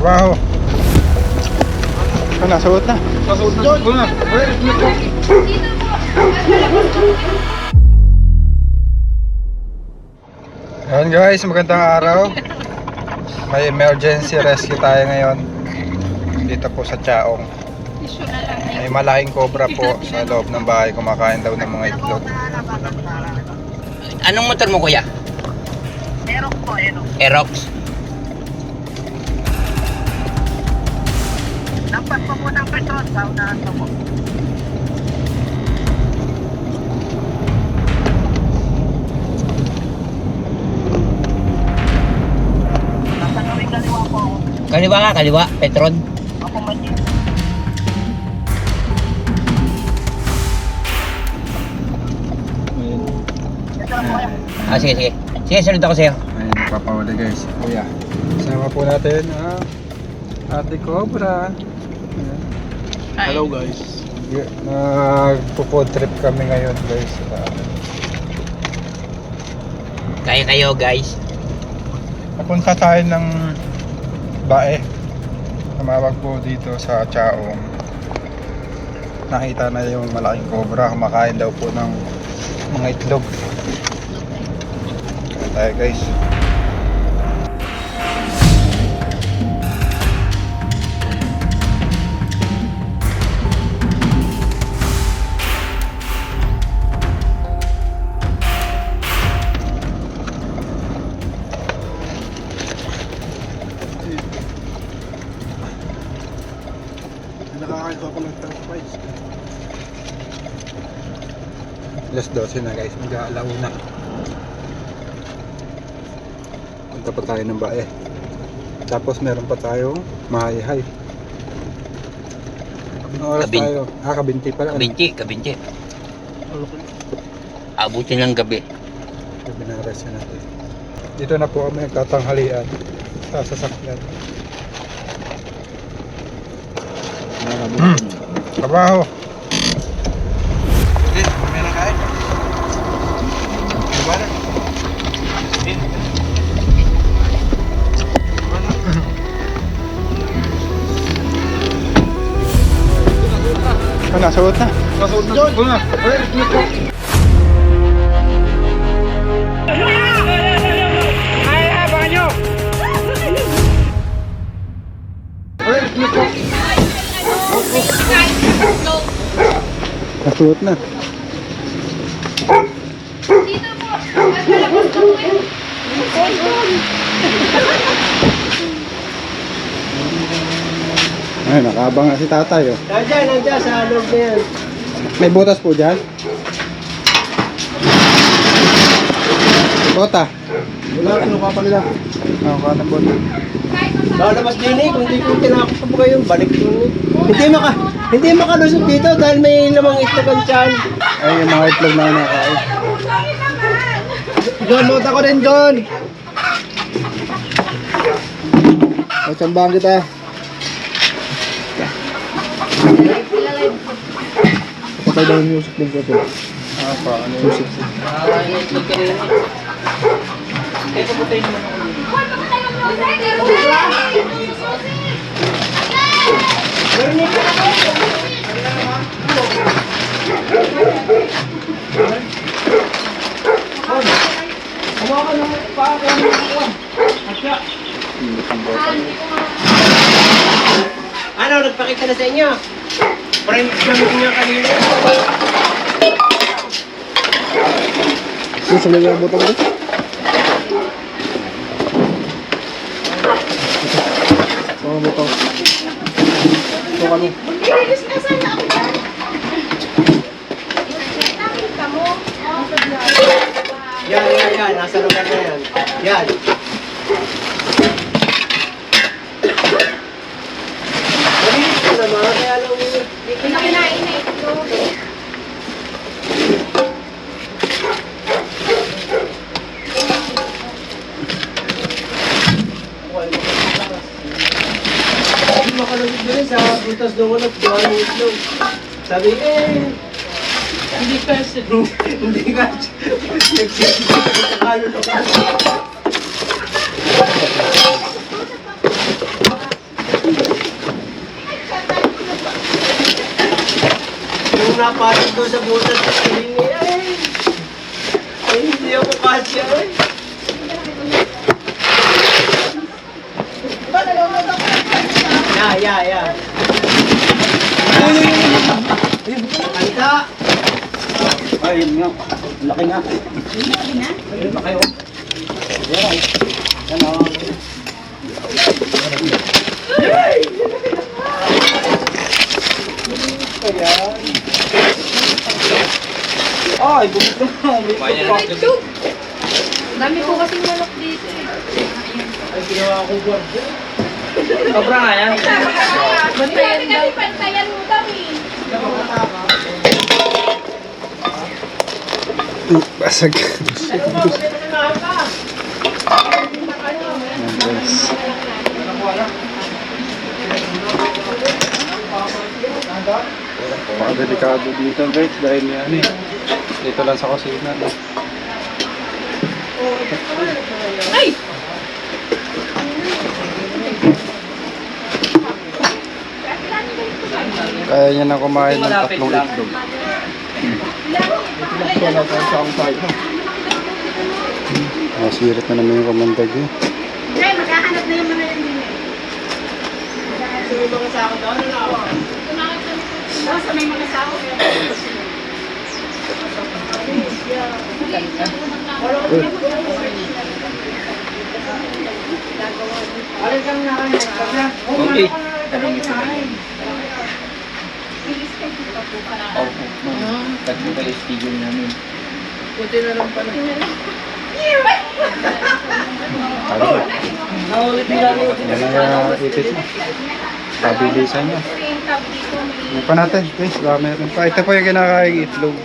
Trabaho. Nasuot na. Nasuot na. Ayan guys, magandang araw. May emergency rescue tayo ngayon. Dito po sa Chaong. May malaking cobra po sa loob ng bahay. Kumakain daw ng mga itlog. Anong motor mo, kuya? Aerox po, Aerox. Aerox. Lampas pa po ng petrol, saunahan pa po. Nasa gawing kaliwa po ako. Kaliwa ka, kaliwa. Petron. Ako mali. Ito lang po kayo. Sige, sige. Sige, sunod ako sa'yo. Ayan, papawala guys. Kuya. Sama po natin ang Ate Cobra. Ayan. Hello guys. Nagpo-food trip kami ngayon guys. Kaya kayo, guys. Napunta tayo ng Bae. Tumawag po dito sa Chaong. Nakita na yung malaking cobra. Kumakain daw po ng mga itlog. Kaya tayo guys. Nakakain ko ako ng fries. Alas 12 na guys, mag-aalauna. Punta pa tayo ng Bae. Tapos meron pa tayong mahay-hay. Anong oras Kabin- tayo? Kabinti pala. Kabinti, kabinti. Abutin ng gabi. Sabi na rest natin. Dito na po kami nagtatanghalian sa sasakyan. Trabaho. Okay, may nakain. Diba na? Nasuot na. Nasuot na. Nasuot na. Nasuot na. Ay, nakaabang na si tatay oh. Nandiyan sa loob na yan. May butas po dyan. Bota. Wala, kinuha pa nila. Ako ka ng bota. Lalabas din eh, kung hindi ko tinakot pa kayo, balik yun eh. Hindi makalusot dito dahil may lamang itlog ang tiyan. Ay, yung mga itlog na nakain. John, mota ko rin, John. Matsambahan kita. Patay daw yung music din ko ito. Ano Music. Itlog ka rin. Kaya putay naman ako. Kumawa ka ng paa ko ng kukuha. Asya. Ano, nagpakita na sa inyo? Friends kami niya kanina. Gusto nyo yung butang ko? Mga butang. Ito kami. Maglilis na sana ako dyan. Nakita mo? Yan. Nasa lugar na yan. Yan. Malinis ko naman, kaya lang Hindi na kinain na ito. hindi makalagit din sa butas doon at doon yung itlog. Sabi hindi kasi. Hindi kasi. Nagsisipit ako sa kalulok. napasok doon sa butas sa silingi, hindi ako kasya eh. Yeah. Kanta! Ay, yun nga. Laki nga. Ayun, laki oh. Yan oh. Ay, bukit na. Dami po kasing manok dito eh. Ay, ginawa ko buwan. Sobra nga yan. Bantayan daw. Pantayan mo daw eh. Basag. Baka delikado dito guys dahil yan eh. Dito lang sa kusina. Ay! Kaya niya na kumain ng Malapit 3 lang. itlog. Sirit na naman yung kamandag eh. Ay, maghahanap na yung mga yan din eh. So, may mga sako doon, ano ako? Sa may mga sao. Alin kang nakain? Okay. Tanong ito na. Opo. Tatlo kayo schedule namin. Puti na lang pala. Naulit nila rin. Yan ang ipit mo. Pabilisan niya. Ano pa natin guys? Baka meron pa. Ito po yung kinakain itlog.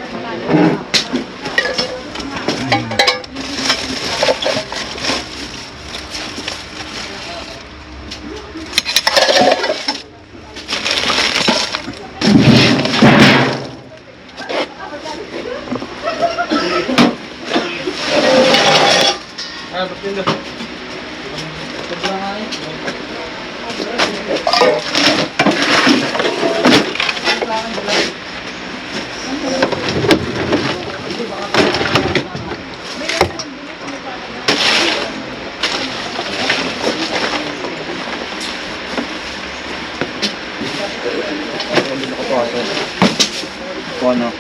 Ano?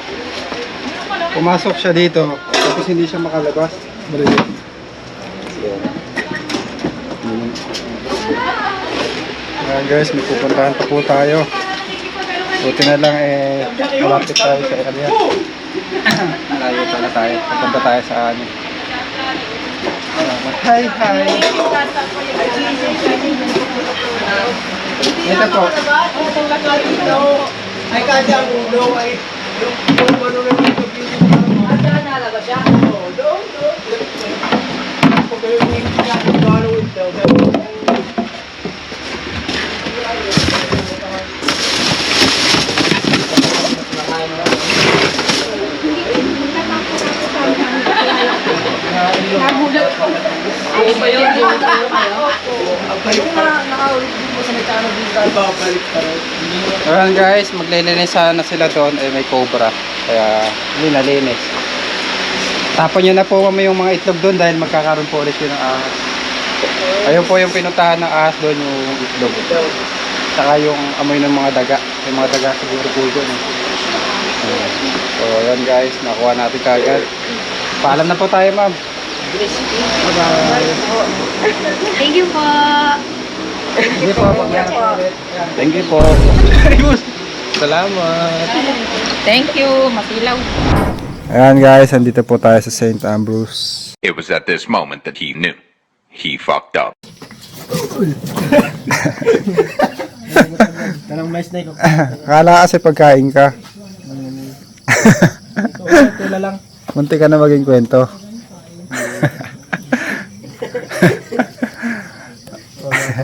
Pumasok siya dito. Tapos hindi siya makalabas. Maliliit. Ayan guys, may pupuntahan pa po tayo. Buti na lang eh, malapit tayo sa area. Malayo pala tayo. Pupunta tayo sa ano. Hi, hi! Ito po. Ay, kasi ang ulo ay yung ano na dito. Oo, doon. Pag yung gano'n ito. Nagulat ko. Oo ba yun? Ang balik pa rin. Ibabalik pa rin. Ayan guys, maglilinis sana sila doon. Eh, may cobra. Kaya, linalinis. Tapon nyo na po kami yung mga itlog doon dahil magkakaroon po ulit yun ng ahas. Ayun po yung pinuntahan ng ahas doon, yung itlog. Saka yung amoy ng mga daga. Yung mga daga siguro po doon. So, ayan guys, nakuha natin kagad. Paalam na po tayo, ma'am. Bye-bye. Thank you po. Thank you po. Thank you po. Salamat. Thank you. Masilaw. Ayan guys, andito po tayo sa St. Ambrose. It was at this moment that he knew. He fucked up. Tanong mais na ikaw. Akala kasi pagkain ka. Tula lang. Munti ka na maging kwento.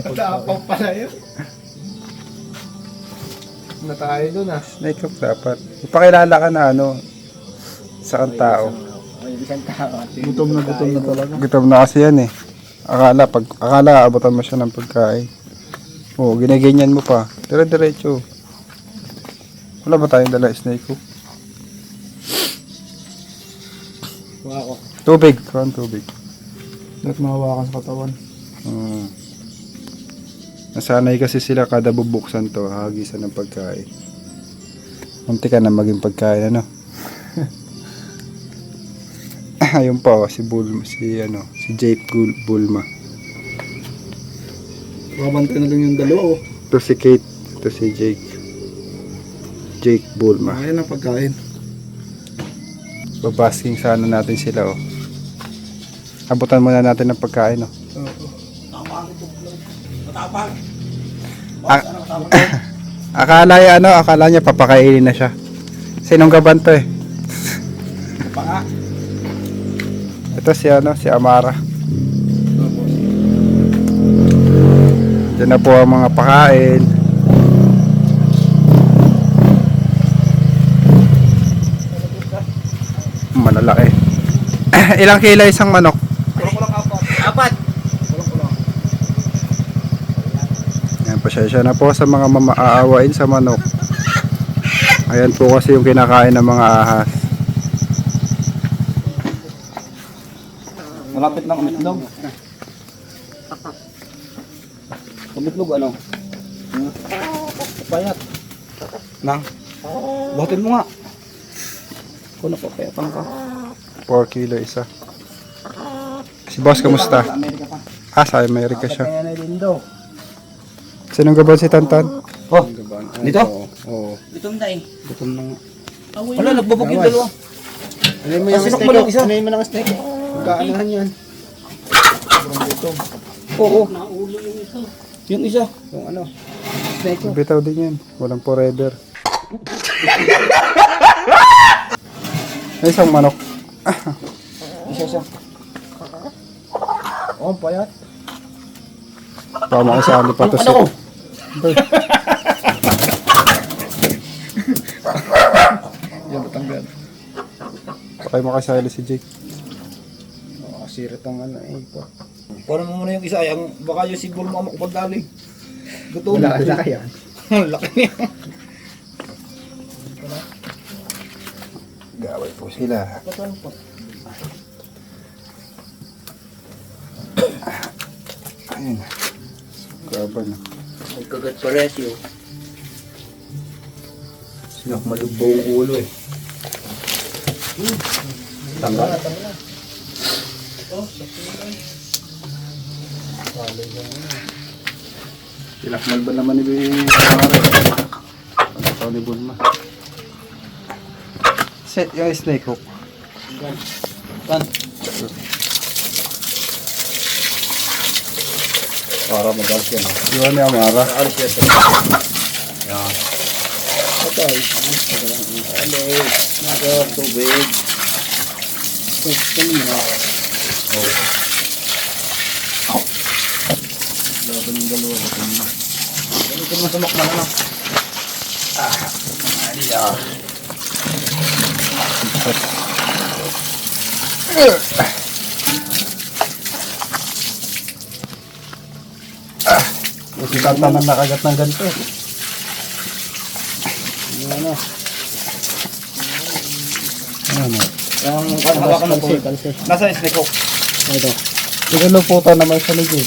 Pagkaapaw pala yun. Na tayo dun ah. Snake up dapat. Ipakilala ka na ano sa kang tao. Gutom na talaga. Gutom na kasi yan eh. Akala abutan mo siya ng pagkain. Oo, ginaganyan mo pa. Dire-diretso. Wala ba tayong dala snake hook? Ako. Tubig. Kuhan tubig. Dapat mahawakan sa katawan. Nasanay kasi sila kada bubuksan to, hagisan ng pagkain. Munti ka na maging pagkain, ano? Ayun pa, oh, si Jake Bulma. Babantay na lang yung dalawa, oh. Ito si Kate, ito si Jake Bulma. Ayan ang pagkain. Babasking sana natin sila, oh. Abutan muna natin ng pagkain, oh. Oo. Akala niya papakainin na siya. Sinong gaban to eh? Ito si Amara. Diyan na po ang mga pakain. Malalaki. Ilang kilo isang manok? Apat. Ayan, pasensya na po sa mga mamaawain sa manok. Ayan po kasi yung kinakain ng mga ahas. Malapit ng umitlog. Umitlog ano? Payat. Nang. Buhatin mo nga. Kung napapayatan ka. 4 kilo isa. Si boss, kamusta? Sa Amerika pa. Sa Amerika siya. Kaya na din daw. Sinong gaban si Tantan? Oh, dito? Oo. Gutom na eh. Gutom na nga. Wala, nagbabog yung dalawa. Ano mo yung Sinok steak mo lang ko? isa. Ano mo ng steak ko? Kaanahan yan. Oo. Yung isa. Yung ano? Steak ko. Bitaw din yan. Walang forever. May isang manok. Isa. Oh, payat. Tama ko sa ali pa to Ano ko? Yan, batanggal. Pakay makasali si Jake. Sirit ang ano eh. Kunin mo muna yung isa. Baka yung siguro mo makapagdali. Gutom. Wala yan. Laki niya. Gaway po sila. Ayun. Gaban na. Magkagat pares yun. Sinakmal yung buong ulo eh. Tanggal. Tinakmal ba naman ni Amara? Ito ni Bulma. Set yung snake hook. Kan? Para magawas yan. Yun ni Amara. Alis yan. Yan. Patay. Alis. Nagawag tubig. Gusto mo. Laban yung dalawa. Ganito mo sumakman ano? Si Tantan ang nakagat ng ganito. Ano? Ano? Yung hawakan mo po. Nasa snake hook. Ito. Pinuluputan naman sa ligid.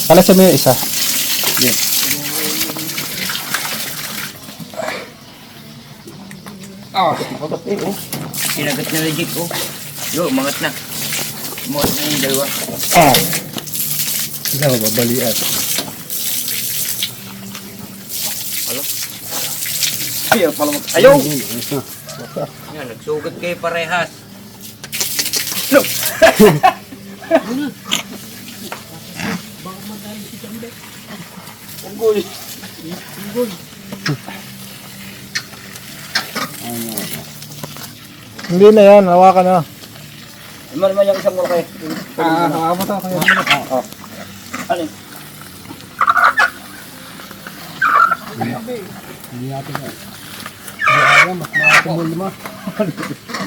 Kalasin mo yung isa. Yes. Magat eh oh. Sinagat na legit oh. Yo, mangat na. Mangat na yung dalawa. Sila mababalian. Ayaw pala mag... Ayaw! Yan, nagsugat kayo parehas. No! Unggol. Hindi na yan, hawakan na. Iman naman yung isang mulaki. Hawakan mo ito. Oo. Ano yun? Hindi natin yan. Hindi alam, mas makatumul mo.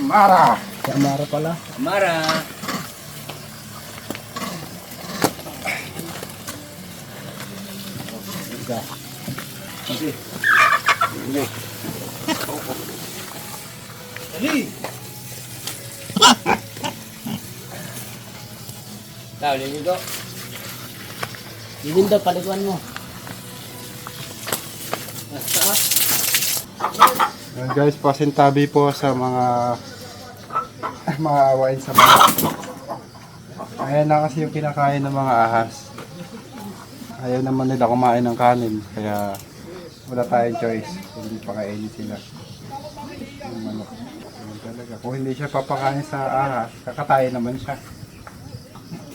Amara! Si Amara pala. Amara. Tao, liligo. Dito daw, paliguan mo. Basta. Ayan guys, pasintabi po sa mga awain sa mga. Ayan na kasi yung kinakain ng mga ahas. Ayaw naman nila kumain ng kanin, kaya wala tayong choice. Hindi pa kainin sila. Yung manok. Ayan talaga. Kung hindi siya papakain sa ahas, kakatayin naman siya.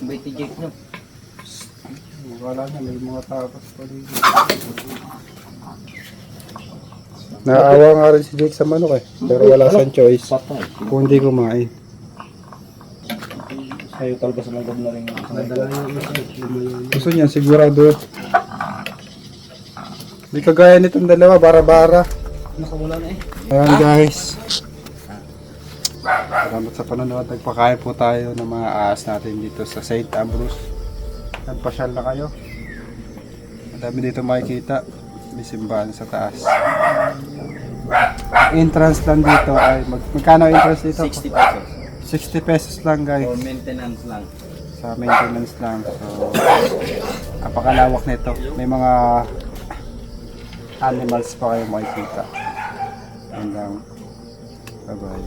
May tijik no. Wala na, may mga tapas pa dito. Naawa nga rin si Jake sa manok eh. Pero wala siyang choice. Kung hindi kumain. Ayaw talaga sa langgam na rin. Gusto niya sigurado. Hindi kagaya nitong dalawa, bara-bara. Nakawala na eh. Ayan guys. Salamat sa panonood. Nagpakain po tayo ng mga ahas natin dito sa St. Ambrose. Nagpasyal na kayo. Madami dito makikita. May simbahan sa taas. Entrance lang dito ay magkano entrance dito? 60 pesos. 60 pesos lang guys. For maintenance lang. Sa maintenance lang. So napakalawak nito. May mga animals pa kayo makikita. Hanggang bye bye.